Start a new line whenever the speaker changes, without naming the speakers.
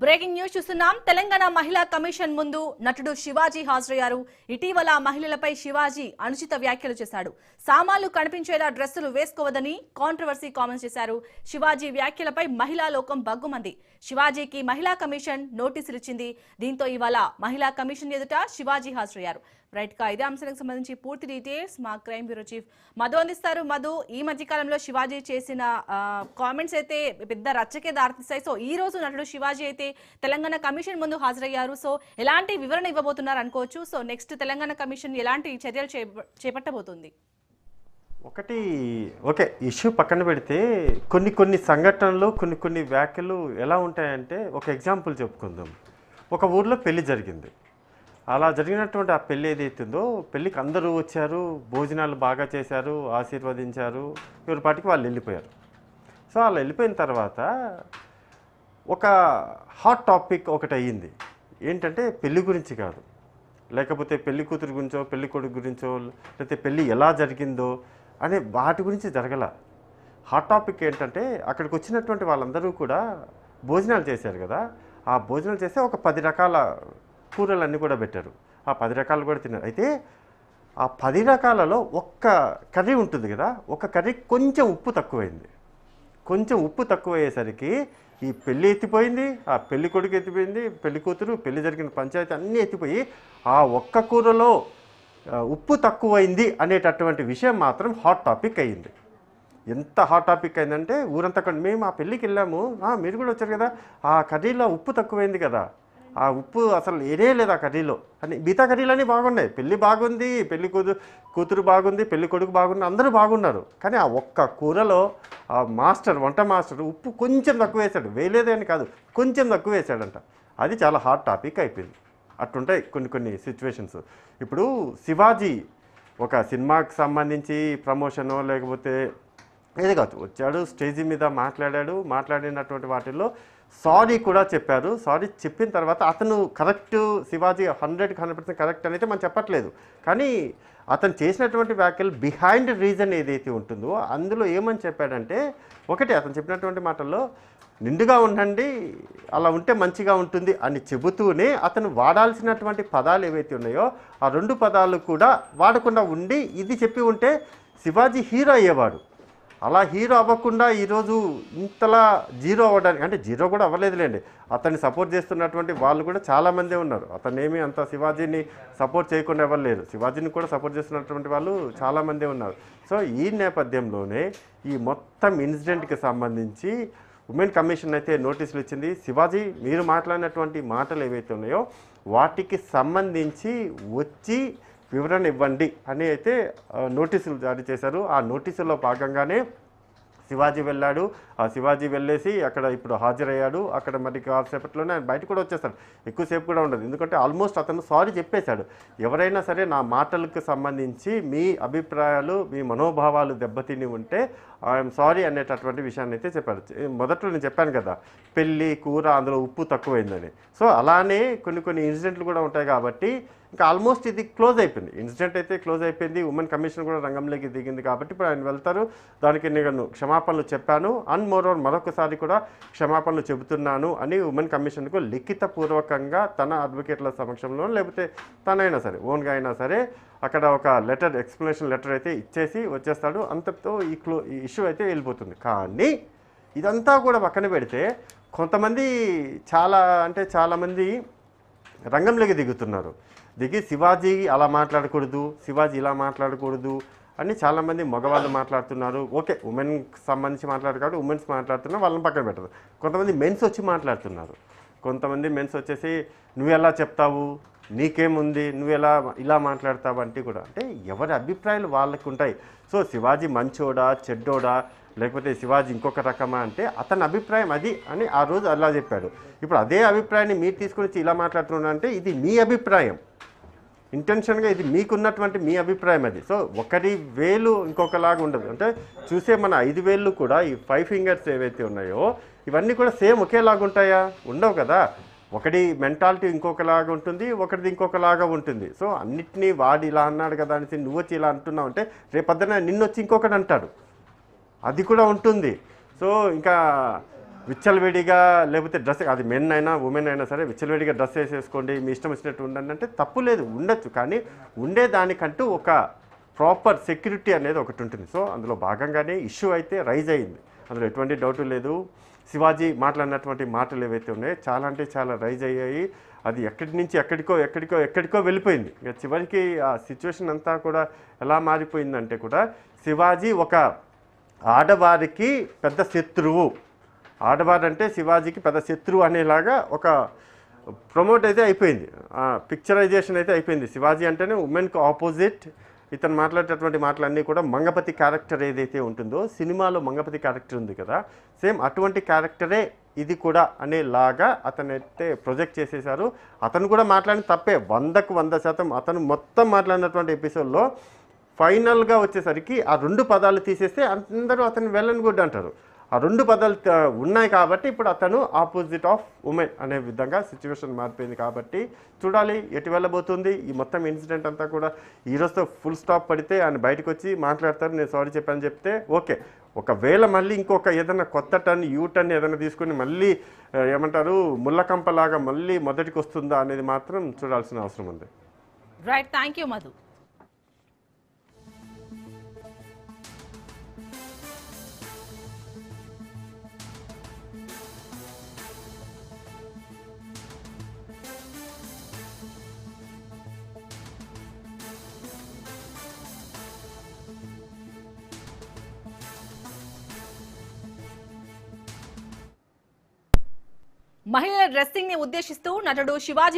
Breaking news చూస్తున్నాం. తెలంగాణ మహిళా commission ముందు నటుడు శివాజీ హాజరయ్యారు. ఇటీవల మహిళలపై శివాజీ అనుచిత వ్యాఖ్యలు చేశాడు. సామాన్లు కనిపించేలా డ్రెస్సులు వేసుకోవద్దని కాంట్రవర్సీ కామెంట్స్ చేశారు. శివాజీ వ్యాఖ్యలపై మహిళా లోకం బగ్గుమంది. శివాజీకి మహిళా కమిషన్ నోటీసులు ఇచ్చింది. దీంతో ఇవాళ మహిళా కమిషన్ ఎదుట శివాజీ హాజరయ్యారు. రైట్ గా ఇదే అంశానికి సంబంధించి పూర్తి డీటెయిల్స్ మా క్రైమ్ బ్యూరో చీఫ్ మధు అందిస్తారు. మధు, ఈ మధ్య కాలంలో శివాజీ చేసిన కామెంట్స్ అయితే పెద్ద రచ్చకే దారితీస్తాయి. సో ఈ రోజు నటుడు శివాజీ అయితే తెలంగాణ కమిషన్ ముందు హాజరయ్యారు. సో ఎలాంటి వివరణ ఇవ్వబోతున్నారు అనుకోవచ్చు. సో నెక్స్ట్ తెలంగాణ కమిషన్ ఎలాంటి చర్యలు చేపట్టబోతుంది?
ఒకటి ఓకే, ఇష్యూ పక్కన పెడితే కొన్ని సంఘటనలు కొన్ని వ్యాఖ్యలు ఎలా ఉంటాయంటే, ఒక ఎగ్జాంపుల్ చెప్పుకుందాం. ఒక ఊర్లో పెళ్లి జరిగింది. అలా జరిగినటువంటి ఆ పెళ్ళి ఏదైతుందో, పెళ్ళికి అందరూ వచ్చారు, భోజనాలు బాగా చేశారు, ఆశీర్వదించారు, ఎవరి పాటికి వాళ్ళు వెళ్ళిపోయారు. సో అలా వెళ్ళిపోయిన తర్వాత ఒక హాట్ టాపిక్ ఒకటి అయ్యింది. ఏంటంటే పెళ్లి గురించి కాదు, లేకపోతే పెళ్లి కూతురు గురించో పెళ్లి కొడుకు గురించో, లేకపోతే పెళ్ళి ఎలా జరిగిందో అనే వాటి గురించి జరగల. హాట్ టాపిక్ ఏంటంటే, అక్కడికి వచ్చినటువంటి వాళ్ళందరూ కూడా భోజనాలు చేశారు కదా. ఆ భోజనాలు చేస్తే ఒక 10 రకాల కూరలన్నీ కూడా పెట్టారు. ఆ 10 రకాలు కూడా తిన్నారు. అయితే ఆ 10 రకాలలో ఒక్క కర్రీ ఉంటుంది కదా, ఒక కర్రీ కొంచెం ఉప్పు తక్కువైంది. కొంచెం ఉప్పు తక్కువయ్యేసరికి ఈ పెళ్ళి ఎత్తిపోయింది, ఆ పెళ్లి కొడుకు ఎత్తిపోయింది, పెళ్లి కూతురు, పెళ్లి జరిగిన పంచాయతీ అన్నీ ఎత్తిపోయి ఆ ఒక్క కూరలో ఉప్పు తక్కువైంది అనేటటువంటి విషయం మాత్రం హాట్ టాపిక్ అయ్యింది. ఎంత హాట్ టాపిక్ అయిందంటే, ఊరంతా మేము ఆ పెళ్ళికి వెళ్ళాము, మీరు కూడా వచ్చారు కదా, ఆ కర్రీలో ఉప్పు తక్కువైంది కదా, ఆ ఉప్పు అసలు ఏదే లేదు ఆ కర్రీలో అని. మిగతా కర్రీలన్నీ బాగున్నాయి, పెళ్ళి బాగుంది, పెళ్లి కూతురు బాగుంది, పెళ్లి కొడుకు బాగుంది, అందరూ బాగున్నారు. కానీ ఆ ఒక్క కూరలో ఆ వంట మాస్టర్ ఉప్పు కొంచెం తక్కువ వేశాడు. వేయలేదే అని కాదు, కొంచెం తక్కువ వేశాడంట. అది చాలా హాట్ టాపిక్ అయిపోయింది. అట్లుంటాయి కొన్ని సిచ్యువేషన్స్. ఇప్పుడు శివాజీ ఒక సినిమాకి సంబంధించి ప్రమోషనో లేకపోతే ఏది కావచ్చు, వచ్చాడు, స్టేజీ మీద మాట్లాడినటువంటి వాటిల్లో సారీ కూడా చెప్పారు. సారీ చెప్పిన తర్వాత అతను కరెక్ట్, శివాజీ 100% కరెక్ట్ అనేది మనం చెప్పట్లేదు. కానీ అతను చేసినటువంటి వ్యాఖ్యలు బిహైండ్ రీజన్ ఏదైతే ఉంటుందో అందులో ఏమని చెప్పాడంటే, ఒకటి అతను చెప్పినటువంటి మాటల్లో నిండుగా ఉండండి, అలా ఉంటే మంచిగా ఉంటుంది అని చెబుతూనే అతను వాడాల్సినటువంటి పదాలు ఏవైతే ఉన్నాయో ఆ 2 పదాలు కూడా వాడకుండా ఉండి ఇది చెప్పి ఉంటే శివాజీ హీరో అయ్యేవాడు. అలా హీరో అవ్వకుండా ఈరోజు ఇంతలా జీరో అవ్వడానికి, అంటే జీరో కూడా అవ్వలేదులేండి, అతన్ని సపోర్ట్ చేస్తున్నటువంటి వాళ్ళు కూడా చాలామందే ఉన్నారు. అతనేమి అంత శివాజీని సపోర్ట్ చేయకుండా ఎవరు లేరు, శివాజీని కూడా సపోర్ట్ చేస్తున్నటువంటి వాళ్ళు చాలామందే ఉన్నారు. సో ఈ నేపథ్యంలోనే ఈ మొత్తం ఇన్సిడెంట్కి సంబంధించి ఉమెన్ కమిషన్ అయితే నోటీసులు ఇచ్చింది. శివాజీ మీరు మాట్లాడినటువంటి మాటలు ఏవైతే ఉన్నాయో వాటికి సంబంధించి వచ్చి వివరణ ఇవ్వండి అని అయితే నోటీసులు జారీ చేశారు. ఆ నోటీసుల్లో భాగంగానే శివాజీ వెళ్ళాడు. ఆ శివాజీ వెళ్ళేసి అక్కడ ఇప్పుడు హాజరయ్యాడు. అక్కడ మరి కాసేపట్లోనే ఆయన బయట కూడా వచ్చేస్తాడు, ఎక్కువసేపు కూడా ఉండదు. ఎందుకంటే ఆల్మోస్ట్ అతను సారీ చెప్పేశాడు. ఎవరైనా సరే నా మాటలకు సంబంధించి మీ అభిప్రాయాలు, మీ మనోభావాలు దెబ్బతిని ఉంటే ఐఎమ్ సారీ అనేటటువంటి విషయాన్ని అయితే చెప్పాడు. మొదట్లో నేను చెప్పాను కదా, పెళ్ళి కూర అందులో ఉప్పు తక్కువైందని. సో అలానే కొన్ని ఇన్సిడెంట్లు కూడా ఉంటాయి కాబట్టి ఇంకా ఆల్మోస్ట్ ఇది క్లోజ్ అయిపోయింది. ఇన్సిడెంట్ అయితే క్లోజ్ అయిపోయింది. ఉమెన్ కమిషన్ కూడా రంగంలోకి దిగింది కాబట్టి ఇప్పుడు ఆయన వెళ్తారు. దానికి నేను క్షమాపణలు చెప్పాను అండ్ మోరోవర్ మరొకసారి కూడా క్షమాపణలు చెబుతున్నాను అని ఉమెన్ కమిషన్కు లిఖితపూర్వకంగా తన అడ్వకేట్ల సమక్షంలో లేకపోతే తనైనా సరే ఓన్గా అయినా సరే అక్కడ ఒక ఎక్స్ప్లెనేషన్ లెటర్ అయితే ఇచ్చేసి వచ్చేస్తాడు. అంతటితో ఈ ఇష్యూ అయితే వెళ్ళిపోతుంది. కానీ ఇదంతా కూడా పక్కన పెడితే కొంతమంది చాలామంది రంగంలోకి దిగుతున్నారు. దిగి శివాజీ అలా మాట్లాడకూడదు, శివాజీ ఇలా మాట్లాడకూడదు అని చాలామంది మగవాళ్ళు మాట్లాడుతున్నారు. ఓకే, ఉమెన్కి సంబంధించి మాట్లాడకాడు, ఉమెన్స్ మాట్లాడుతున్నారు, వాళ్ళని పక్కన పెట్టదు. కొంతమంది మెన్స్ వచ్చి మాట్లాడుతున్నారు. కొంతమంది మెన్స్ వచ్చేసి నువ్వు ఎలా చెప్తావు, నీకేముంది, నువ్వు ఇలా మాట్లాడతావు అంటే కూడా, అంటే ఎవరి అభిప్రాయాలు వాళ్ళకి ఉంటాయి. సో శివాజీ మంచోడా చెడ్డోడా లేకపోతే శివాజీ ఇంకొక రకమా అంటే అతని అభిప్రాయం అది అని ఆ రోజు అలా చెప్పాడు. ఇప్పుడు అదే అభిప్రాయాన్ని మీరు తీసుకొని వచ్చి ఇలా మాట్లాడుతున్నా అంటే ఇది మీ అభిప్రాయం, ఇంటెన్షన్గా ఇది మీకున్నటువంటి మీ అభిప్రాయం అది. సో ఒకరి వేలు ఇంకొకలాగా ఉండదు. అంటే చూసే మన 5 వేళ్ళు కూడా ఈ 5 ఫింగర్స్ ఏవైతే ఉన్నాయో ఇవన్నీ కూడా సేమ్ ఒకేలాగా ఉంటాయా? ఉండవు కదా. ఒకటి మెంటాలిటీ ఇంకొకలాగా ఉంటుంది, ఒకటిది ఇంకొకలాగా ఉంటుంది. సో అన్నిటినీ వాడు ఇలా అన్నాడు కదా అనేసి నువ్వు వచ్చి ఇలా అంటున్నావు అంటే రేపొద్దున నిన్ను వచ్చి ఇంకొకటి అంటాడు, అది కూడా ఉంటుంది. సో ఇంకా విచ్చలవిడిగా లేకపోతే డ్రెస్, అది మెన్ అయినా ఉమెన్ అయినా సరే విచ్చలవిడిగా డ్రెస్ వేసేసుకోండి, మీ ఇష్టం వచ్చినట్టు ఉండండి అంటే తప్పు లేదు, ఉండొచ్చు. కానీ ఉండేదానికంటూ ఒక ప్రాపర్ సెక్యూరిటీ అనేది ఒకటి ఉంటుంది. సో అందులో భాగంగానే ఇష్యూ అయితే రైజ్ అయ్యింది, అందులో ఎటువంటి డౌట్ లేదు. శివాజీ మాట్లాడినటువంటి మాటలు ఏవైతే ఉన్నాయో చాలా అంటే చాలా రైజ్ అయ్యాయి. అది ఎక్కడి నుంచి ఎక్కడికో వెళ్ళిపోయింది. ఇక చివరికి ఆ సిచ్యువేషన్ అంతా కూడా ఎలా మారిపోయిందంటే కూడా శివాజీ ఒక ఆడవారికి పెద్ద శత్రువు, ఆడవారంటే శివాజీకి పెద్ద శత్రువు అనేలాగా ఒక ప్రమోట్ అయితే అయిపోయింది, పిక్చరైజేషన్ అయితే అయిపోయింది. శివాజీ అంటేనే ఉమెన్కి ఆపోజిట్. ఇతను మాట్లాడేటటువంటి మాటలన్నీ కూడా మంగపతి క్యారెక్టర్ ఏదైతే ఉంటుందో, సినిమాలో మంగపతి క్యారెక్టర్ ఉంది కదా, సేమ్ అటువంటి క్యారెక్టరే ఇది కూడా అనేలాగా అతనైతే ప్రొజెక్ట్ చేసేశారు. అతను కూడా మాట్లాడిన తప్పే, 100కు 100% అతను మొత్తం మాట్లాడినటువంటి ఎపిసోడ్లో ఫైనల్గా వచ్చేసరికి ఆ 2 పదాలు తీసేస్తే అందరూ అతను వెల్ అండ్ గుడ్ అంటారు. ఆ 2 పదాలు ఉన్నాయి కాబట్టి ఇప్పుడు అతను ఆపోజిట్ ఆఫ్ ఉమెన్ అనే విధంగా సిచ్యువేషన్ మారిపోయింది. కాబట్టి చూడాలి ఎటు వెళ్ళబోతుంది ఈ మొత్తం ఇన్సిడెంట్ అంతా కూడా. ఈరోజుతో ఫుల్ స్టాప్ పడితే ఆయన బయటకు వచ్చి మాట్లాడతారు, నేను సారీ చెప్పాను చెప్తే ఓకే. ఒకవేళ మళ్ళీ ఇంకొక ఏదైనా కొత్త టర్న్, యూ టర్న్ ఏదైనా తీసుకుని మళ్ళీ ఏమంటారు ముళ్ళకంపలాగా మళ్ళీ మొదటికి వస్తుందా అనేది మాత్రం చూడాల్సిన అవసరం ఉంది.
Right, thank you Madhu. మహిళల డ్రెస్సింగ్ ని ఉద్దేశిస్తూ నటుడు శివాజీ